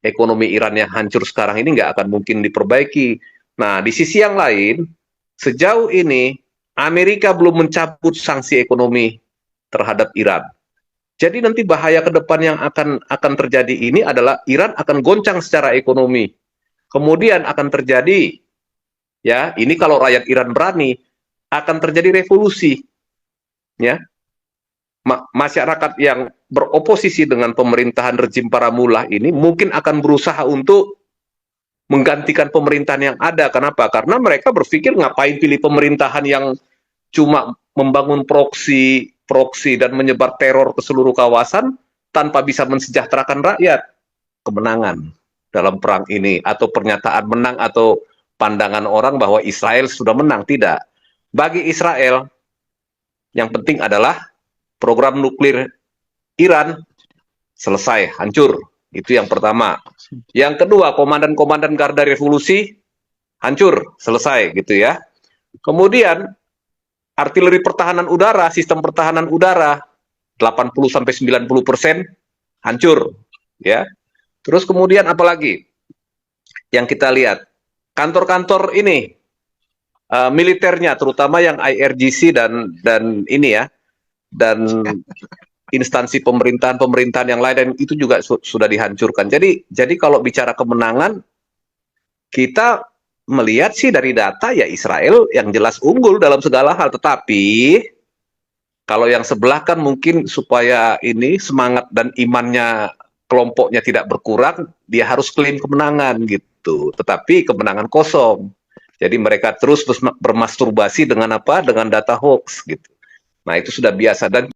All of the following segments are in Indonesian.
ekonomi Iran yang hancur sekarang ini nggak akan mungkin diperbaiki. Nah, di sisi yang lain, sejauh ini Amerika belum mencabut sanksi ekonomi terhadap Iran. Jadi nanti bahaya ke depan yang akan terjadi ini adalah Iran akan goncang secara ekonomi. Kemudian akan terjadi, ya, ini kalau rakyat Iran berani, akan terjadi revolusi, ya. Masyarakat yang beroposisi dengan pemerintahan rejim para mullah ini mungkin akan berusaha untuk menggantikan pemerintahan yang ada. Kenapa? Karena mereka berpikir ngapain pilih pemerintahan yang cuma membangun proksi dan menyebar teror ke seluruh kawasan tanpa bisa mensejahterakan rakyat. Kemenangan dalam perang ini atau pernyataan menang atau pandangan orang bahwa Israel sudah menang, tidak. Bagi Israel yang penting adalah program nuklir Iran selesai, hancur. Itu yang pertama. Yang kedua, komandan-komandan Garda Revolusi hancur, selesai gitu ya. Kemudian artileri pertahanan udara, sistem pertahanan udara 80-90% hancur, ya. Terus kemudian apalagi yang kita lihat? Kantor-kantor ini militernya, terutama yang IRGC dan ini ya, dan instansi pemerintahan yang lain, dan itu juga sudah dihancurkan. Jadi kalau bicara kemenangan, kita melihat sih dari data ya Israel yang jelas unggul dalam segala hal, tetapi kalau yang sebelah kan mungkin supaya ini semangat dan imannya kelompoknya tidak berkurang, dia harus klaim kemenangan gitu. Tetapi kemenangan kosong. Jadi mereka terus bermasturbasi dengan apa? Dengan data hoax gitu. Nah, itu sudah biasa. Dan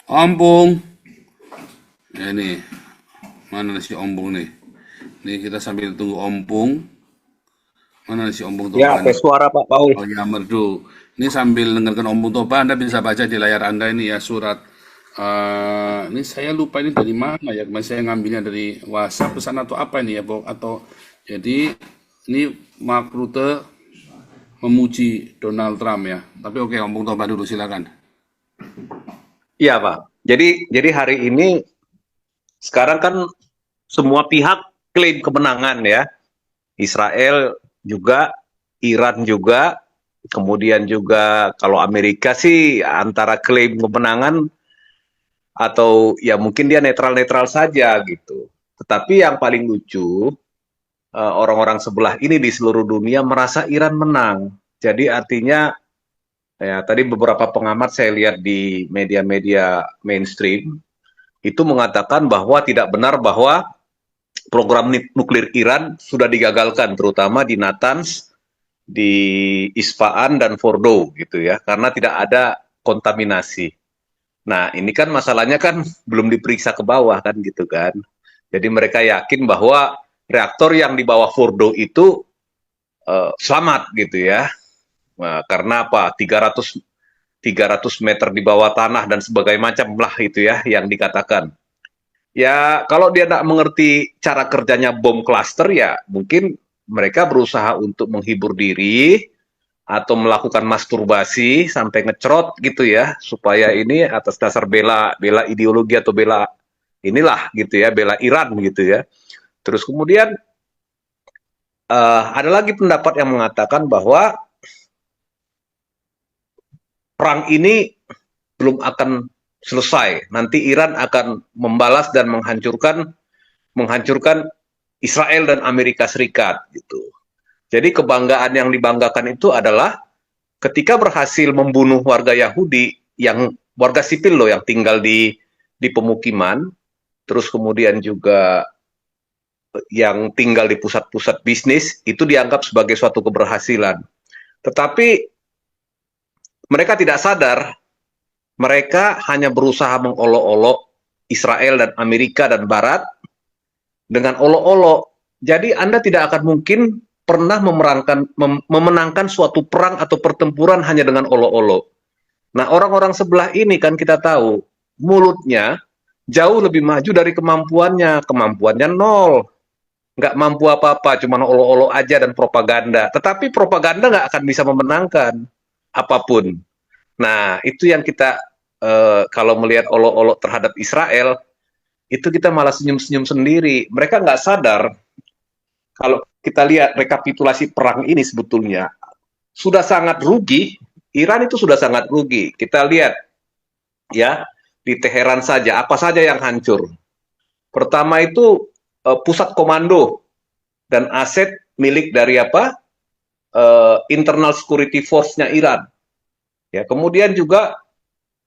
Ompong. Ya ini, mana si Ompong nih? Nih kita sambil tunggu Ompong. Mana si Ompong ya, Toba apa nih? suara Pak Paul? Oh ya merdu. Ini sambil dengarkan Ompong Toba, Anda bisa baca di layar Anda ini ya surat. Ini saya lupa ini dari mana ya? Kemarin saya ngambilnya dari WhatsApp pesan atau apa ini ya, Bok? Atau jadi ini Mark Rutte memuji Donald Trump ya. Tapi oke, Ompong Toba dulu silakan. Iya Pak. Jadi hari ini sekarang kan semua pihak klaim kemenangan ya. Israel juga, Iran juga, kemudian juga kalau Amerika sih antara klaim kemenangan atau ya mungkin dia netral-netral saja gitu. Tetapi yang paling lucu, orang-orang sebelah ini di seluruh dunia merasa Iran menang. Jadi artinya ya tadi beberapa pengamat saya lihat di media-media mainstream itu mengatakan bahwa tidak benar bahwa program nuklir Iran sudah digagalkan, terutama di Natanz, di Isfahan dan Fordow gitu ya, karena tidak ada kontaminasi. Nah, ini kan masalahnya kan belum diperiksa ke bawah kan gitu kan. Jadi mereka yakin bahwa reaktor yang di bawah Fordow itu selamat gitu ya. Nah, karena apa? 300 meter di bawah tanah dan sebagainya macam lah itu ya yang dikatakan. Ya, kalau dia tidak mengerti cara kerjanya bom cluster, ya mungkin mereka berusaha untuk menghibur diri atau melakukan masturbasi sampai ngecrot gitu ya, supaya ini atas dasar bela bela ideologi atau bela inilah gitu ya, bela Iran gitu ya. Terus kemudian ada lagi pendapat yang mengatakan bahwa perang ini belum akan selesai. Nanti Iran akan membalas dan menghancurkan Israel dan Amerika Serikat gitu. Jadi kebanggaan yang dibanggakan itu adalah ketika berhasil membunuh warga Yahudi yang warga sipil loh yang tinggal di pemukiman, terus kemudian juga yang tinggal di pusat-pusat bisnis itu dianggap sebagai suatu keberhasilan. Tetapi mereka tidak sadar, mereka hanya berusaha mengolok-olok Israel dan Amerika dan Barat dengan olok-olok. Jadi Anda tidak akan mungkin pernah memenangkan suatu perang atau pertempuran hanya dengan olok-olok. Nah, orang-orang sebelah ini kan kita tahu, mulutnya jauh lebih maju dari kemampuannya. Kemampuannya nol. nggak mampu apa-apa, cuma olo-olo aja dan propaganda. Tetapi propaganda nggak akan bisa memenangkan apapun. Nah, itu yang kita kalau melihat olo-olo terhadap Israel, itu kita malah senyum-senyum sendiri. Mereka nggak sadar kalau kita lihat rekapitulasi perang ini sebetulnya sudah sangat rugi. Iran itu sudah sangat rugi. Kita lihat ya di Teheran saja apa saja yang hancur. Pertama itu pusat komando dan aset milik dari apa internal security force-nya Iran. Ya, kemudian juga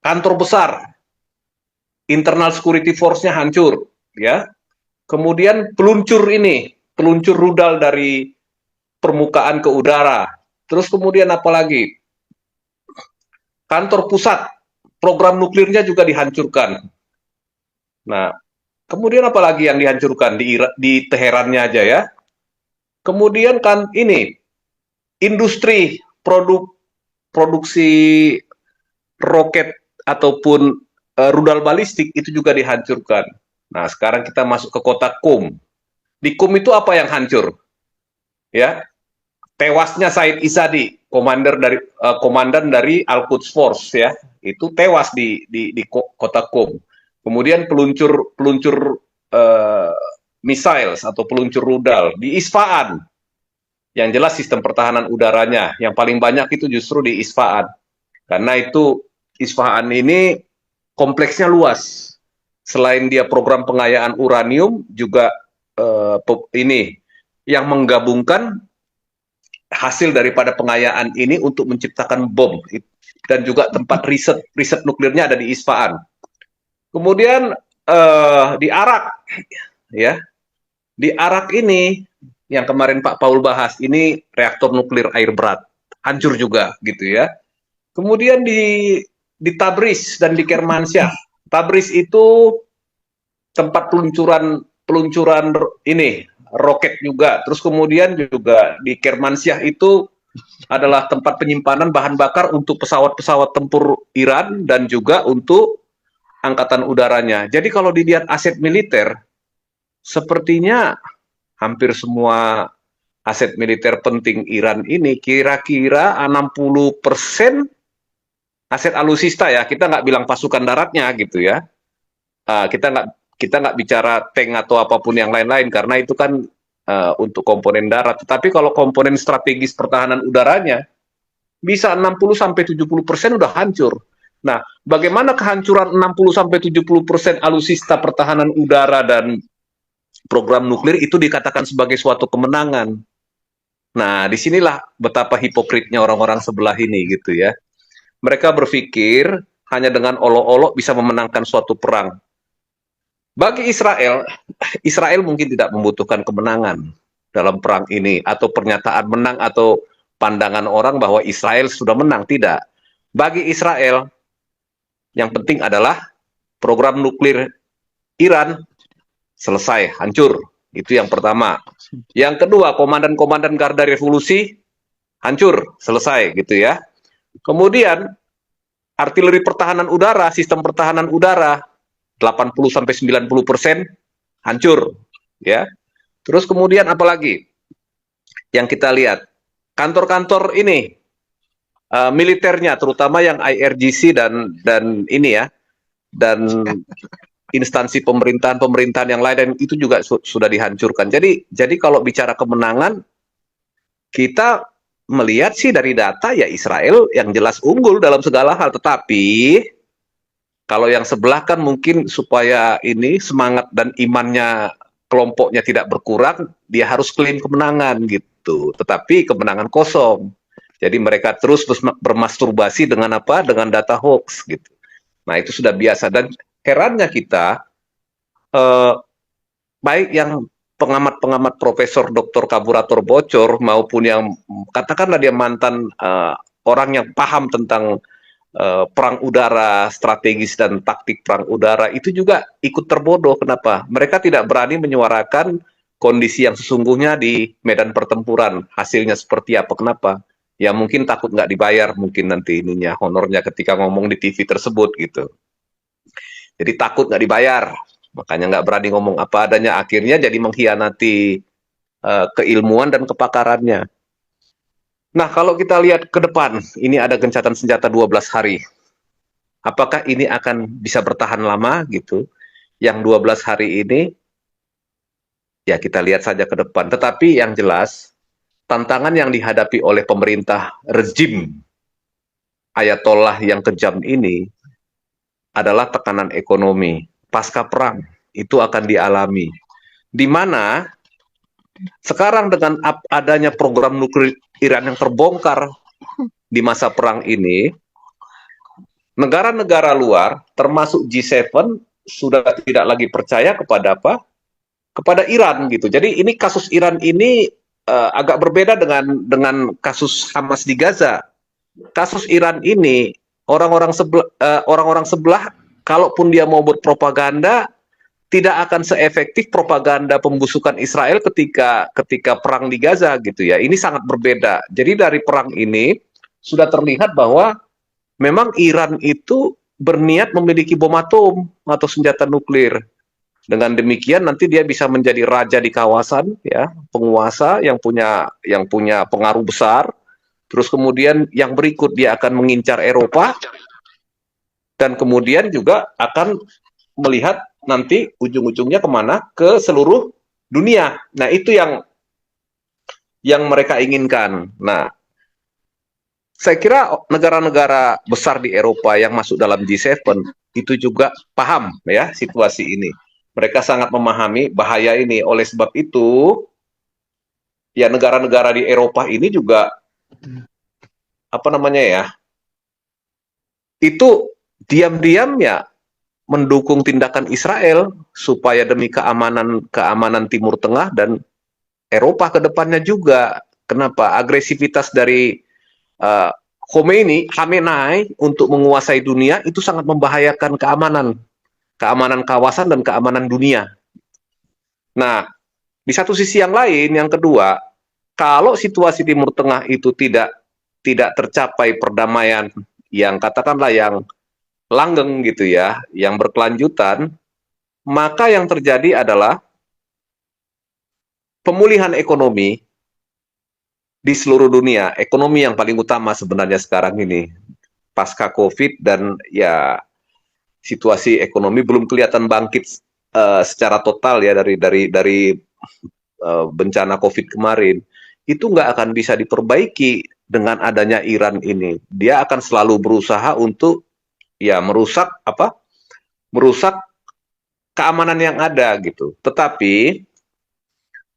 kantor besar internal security force-nya hancur. Ya, kemudian peluncur rudal dari permukaan ke udara. Terus kemudian apa lagi? Kantor pusat program nuklirnya juga dihancurkan. Nah, kemudian apa lagi yang dihancurkan di Teherannya aja ya. Kemudian kan ini industri produksi roket ataupun rudal balistik itu juga dihancurkan. Nah, sekarang kita masuk ke kota Qom. Di Qom itu apa yang hancur? Ya, tewasnya Said Isadi, komandan dari Al-Quds Force ya. Itu tewas di kota Qom. Kemudian peluncur uh, missiles atau peluncur rudal di Isfahan. Yang jelas sistem pertahanan udaranya yang paling banyak itu justru di Isfahan. Karena itu Isfahan ini kompleksnya luas. Selain dia program pengayaan uranium, juga ini yang menggabungkan hasil daripada pengayaan ini untuk menciptakan bom. Dan juga tempat riset nuklirnya ada di Isfahan. Kemudian di Arak, ya, di Arak ini yang kemarin Pak Paul bahas, ini reaktor nuklir air berat, hancur juga gitu ya. Kemudian di Tabriz dan di Kermansyah. Tabriz itu tempat peluncuran ini roket juga. Terus kemudian juga di Kermansyah itu adalah tempat penyimpanan bahan bakar untuk pesawat-pesawat tempur Iran dan juga untuk angkatan udaranya. Jadi kalau dilihat aset militer, sepertinya hampir semua aset militer penting Iran ini kira-kira 60% aset alutsista ya. Kita nggak bilang pasukan daratnya gitu ya. Kita nggak bicara tank atau apapun yang lain-lain karena itu kan untuk komponen darat. Tetapi kalau komponen strategis pertahanan udaranya bisa 60-70% udah hancur. Nah, bagaimana kehancuran 60-70% alutsista pertahanan udara dan program nuklir itu dikatakan sebagai suatu kemenangan? Nah, disinilah betapa hipokritnya orang-orang sebelah ini gitu ya. Mereka berpikir hanya dengan olok-olok bisa memenangkan suatu perang. Bagi Israel, Israel mungkin tidak membutuhkan kemenangan dalam perang ini atau pernyataan menang atau pandangan orang bahwa Israel sudah menang, tidak. Bagi Israel, yang penting adalah program nuklir Iran selesai, hancur. Itu yang pertama. Yang kedua, komandan-komandan Garda Revolusi hancur, selesai gitu ya. Kemudian artileri pertahanan udara, sistem pertahanan udara 80-90% hancur ya. Terus kemudian apalagi yang kita lihat? Kantor-kantor ini militernya terutama yang IRGC dan ini ya, dan instansi pemerintahan yang lain dan itu juga sudah dihancurkan. Jadi kalau bicara kemenangan, kita melihat sih dari data ya Israel yang jelas unggul dalam segala hal, tetapi kalau yang sebelah kan mungkin supaya ini semangat dan imannya kelompoknya tidak berkurang, dia harus klaim kemenangan gitu. Tetapi kemenangan kosong. Jadi mereka terus bermasturbasi dengan apa? Dengan data hoax gitu. Nah itu sudah biasa dan herannya kita baik yang pengamat-pengamat Profesor Dr. Kaburator Bocor maupun yang katakanlah dia mantan orang yang paham tentang perang udara, strategis dan taktik perang udara itu juga ikut terbodoh. Kenapa? Mereka tidak berani menyuarakan kondisi yang sesungguhnya di medan pertempuran. Hasilnya seperti apa? Kenapa? Ya mungkin takut nggak dibayar mungkin nanti ininya honornya ketika ngomong di TV tersebut gitu. Jadi takut nggak dibayar, makanya nggak berani ngomong apa adanya. Akhirnya jadi mengkhianati keilmuan dan kepakarannya. Nah, kalau kita lihat ke depan, ini ada gencatan senjata 12 hari. Apakah ini akan bisa bertahan lama gitu? Yang 12 hari ini, ya kita lihat saja ke depan. Tetapi yang jelas, tantangan yang dihadapi oleh pemerintah rezim Ayatollah yang kejam ini adalah tekanan ekonomi. Pasca perang itu akan dialami. Di mana sekarang dengan adanya program nuklir Iran yang terbongkar di masa perang ini, negara-negara luar, termasuk G7, sudah tidak lagi percaya kepada apa? Kepada Iran gitu. Jadi ini kasus Iran ini agak berbeda dengan kasus Hamas di Gaza. Kasus Iran ini orang-orang sebelah, kalaupun dia mau buat propaganda, tidak akan seefektif propaganda pembusukan Israel ketika perang di Gaza gitu ya. Ini sangat berbeda. Jadi dari perang ini sudah terlihat bahwa memang Iran itu berniat memiliki bom atom atau senjata nuklir. Dengan demikian nanti dia bisa menjadi raja di kawasan ya, penguasa yang punya pengaruh besar. Terus kemudian yang berikut dia akan mengincar Eropa dan kemudian juga akan melihat nanti ujung-ujungnya kemana, ke seluruh dunia. Nah itu yang mereka inginkan. Nah saya kira negara-negara besar di Eropa yang masuk dalam G7 itu juga paham ya situasi ini. Mereka sangat memahami bahaya ini. Oleh sebab itu, ya negara-negara di Eropa ini juga apa namanya ya, itu diam-diam ya mendukung tindakan Israel supaya demi keamanan Timur Tengah dan Eropa ke depannya juga. Kenapa? Agresivitas dari uh, Khamenei untuk menguasai dunia itu sangat membahayakan keamanan kawasan dan keamanan dunia. Nah, di satu sisi yang lain, yang kedua, kalau situasi Timur Tengah itu tidak tercapai perdamaian yang katakanlah yang langgeng gitu ya, yang berkelanjutan, maka yang terjadi adalah pemulihan ekonomi di seluruh dunia. Ekonomi yang paling utama sebenarnya sekarang ini pasca Covid dan ya situasi ekonomi belum kelihatan bangkit secara total ya dari bencana Covid kemarin. Itu nggak akan bisa diperbaiki dengan adanya Iran ini. Dia akan selalu berusaha untuk ya merusak keamanan yang ada gitu. Tetapi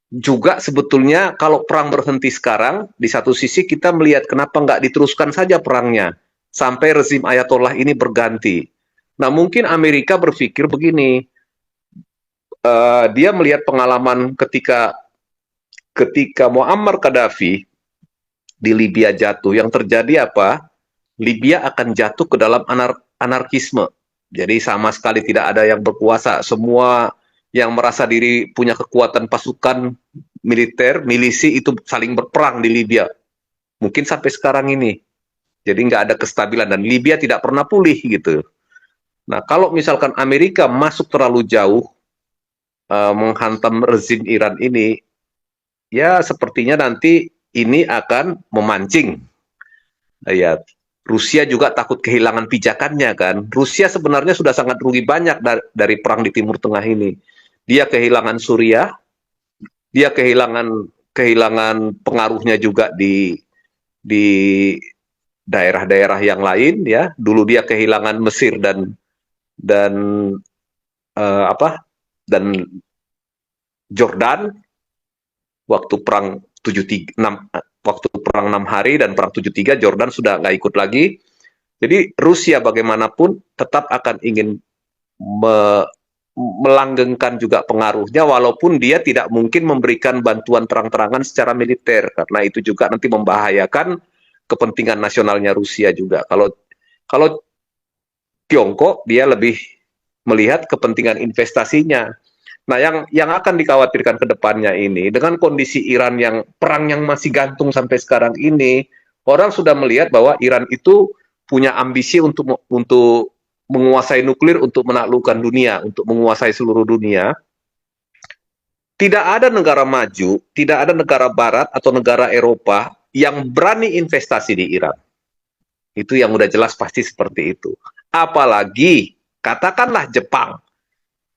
juga sebetulnya kalau perang berhenti sekarang, di satu sisi kita melihat kenapa nggak diteruskan saja perangnya sampai rezim Ayatollah ini berganti. Nah mungkin Amerika berpikir begini, dia melihat pengalaman ketika Muammar Gaddafi di Libya jatuh, yang terjadi apa? Libya akan jatuh ke dalam anarkisme. Jadi sama sekali tidak ada yang berkuasa. Semua yang merasa diri punya kekuatan pasukan militer, milisi itu saling berperang di Libya. Mungkin sampai sekarang ini. Jadi nggak ada kestabilan dan Libya tidak pernah pulih gitu. Nah kalau misalkan Amerika masuk terlalu jauh menghantam rezim Iran ini, ya sepertinya nanti ini akan memancing ya Rusia juga takut kehilangan pijakannya kan. Rusia sebenarnya sudah sangat rugi banyak dari perang di Timur Tengah ini. Dia kehilangan Suriah, dia kehilangan pengaruhnya juga di daerah-daerah yang lain ya. Dulu dia kehilangan Mesir dan apa? Dan Jordan waktu perang 73 waktu perang 6 hari dan perang 73 Jordan sudah nggak ikut lagi. Jadi Rusia bagaimanapun tetap akan ingin melanggengkan juga pengaruhnya walaupun dia tidak mungkin memberikan bantuan terang-terangan secara militer karena itu juga nanti membahayakan kepentingan nasionalnya Rusia juga. Kalau Tiongkok dia lebih melihat kepentingan investasinya. Nah, yang akan dikhawatirkan ke depannya ini dengan kondisi Iran yang perang yang masih gantung sampai sekarang ini, orang sudah melihat bahwa Iran itu punya ambisi untuk menguasai nuklir untuk menaklukkan dunia, untuk menguasai seluruh dunia. Tidak ada negara maju, tidak ada negara barat atau negara Eropa yang berani investasi di Iran. Itu yang udah jelas pasti seperti itu. Apalagi, katakanlah Jepang.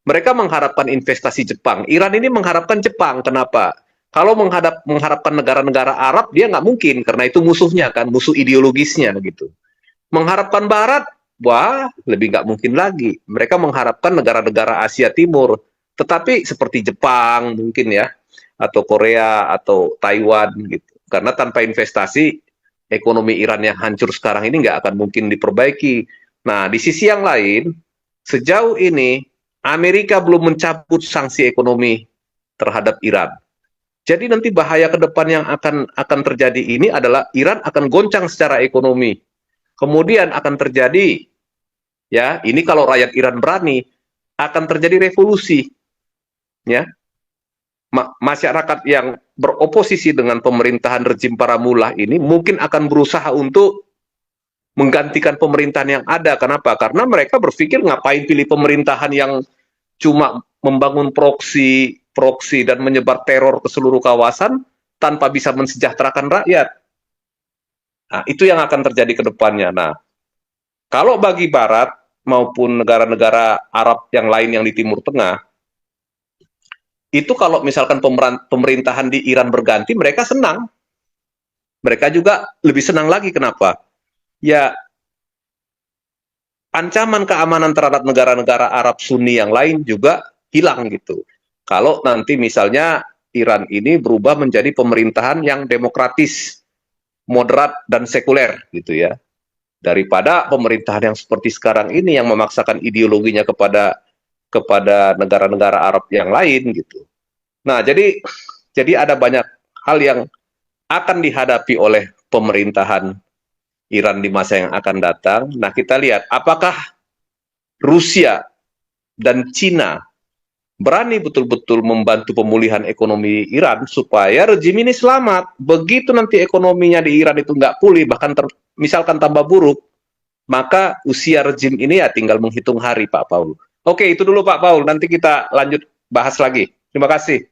Mereka mengharapkan investasi Jepang. Iran ini mengharapkan Jepang. Kenapa? Kalau mengharapkan negara-negara Arab, dia nggak mungkin. Karena itu musuhnya kan, musuh ideologisnya gitu. Mengharapkan Barat, wah lebih nggak mungkin lagi. Mereka mengharapkan negara-negara Asia Timur. Tetapi seperti Jepang mungkin ya, atau Korea, atau Taiwan gitu. Karena tanpa investasi, ekonomi Iran yang hancur sekarang ini nggak akan mungkin diperbaiki. Nah, di sisi yang lain, sejauh ini Amerika belum mencabut sanksi ekonomi terhadap Iran. Jadi nanti bahaya ke depan yang akan terjadi ini adalah Iran akan goncang secara ekonomi. Kemudian akan terjadi, ya ini kalau rakyat Iran berani, akan terjadi revolusi. Ya, masyarakat yang beroposisi dengan pemerintahan rejim para mullah ini mungkin akan berusaha untuk menggantikan pemerintahan yang ada. Kenapa? Karena mereka berpikir ngapain pilih pemerintahan yang cuma membangun proksi dan menyebar teror ke seluruh kawasan tanpa bisa mensejahterakan rakyat. Nah, itu yang akan terjadi ke depannya. Nah, kalau bagi Barat maupun negara-negara Arab yang lain yang di Timur Tengah, itu kalau misalkan pemerintahan di Iran berganti, mereka senang. Mereka juga lebih senang lagi. Kenapa? Ya, ancaman keamanan terhadap negara-negara Arab Sunni yang lain juga hilang gitu. Kalau nanti misalnya Iran ini berubah menjadi pemerintahan yang demokratis, moderat dan sekuler gitu ya. Daripada pemerintahan yang seperti sekarang ini yang memaksakan ideologinya kepada negara-negara Arab yang lain gitu. Nah, jadi ada banyak hal yang akan dihadapi oleh pemerintahan Iran di masa yang akan datang. Nah, kita lihat apakah Rusia dan Cina berani betul-betul membantu pemulihan ekonomi Iran supaya rejim ini selamat. Begitu nanti ekonominya di Iran itu nggak pulih, bahkan misalkan tambah buruk, maka usia rejim ini ya tinggal menghitung hari, Pak Paul. Oke, itu dulu Pak Paul. Nanti kita lanjut bahas lagi. Terima kasih.